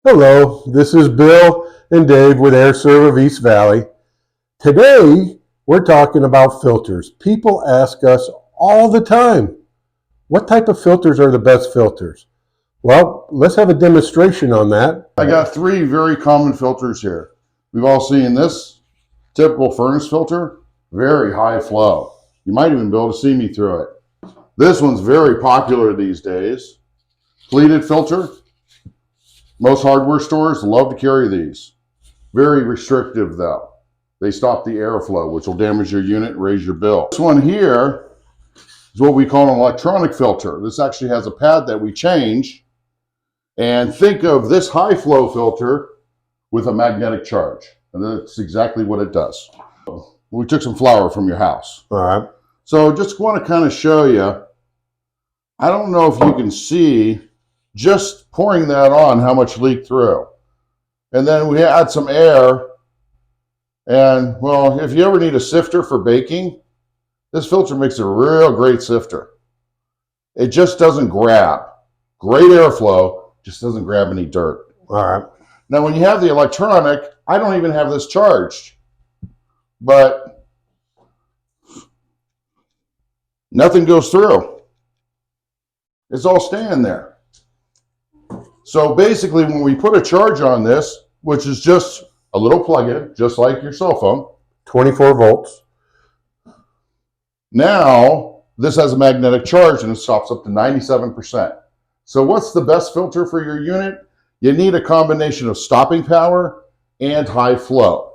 Hello, this is Bill and Dave with AirServe of East Valley. Today, we're talking about filters. People ask us all the time, what type of filters are the best filters? Well, let's have a demonstration on that. I got three very common filters here. We've all seen this typical furnace filter, very high flow. You might even be able to see me through it. This one's very popular these days. Pleated filter. Most hardware stores love to carry these. Very restrictive though. They stop the airflow, which will damage your unit and raise your bill. This one here is what we call an electronic filter. This actually has a pad that we change. And think of this high flow filter with a magnetic charge. And that's exactly what it does. We took some flour from your house. All right. So just want to kind of show you, I don't know if you can see just pouring that on how much leaked through. And then we add some air. And well, if you ever need a sifter for baking, this filter makes a real great sifter. It just doesn't grab. Great airflow, just doesn't grab any dirt. All right. Now when you have the electronic, I don't even have this charged, but nothing goes through. It's all staying there. So basically when we put a charge on this, which is just a little plug-in, just like your cell phone. 24 volts. Now, this has a magnetic charge and it stops up to 97%. So what's the best filter for your unit? You need a combination of stopping power and high flow.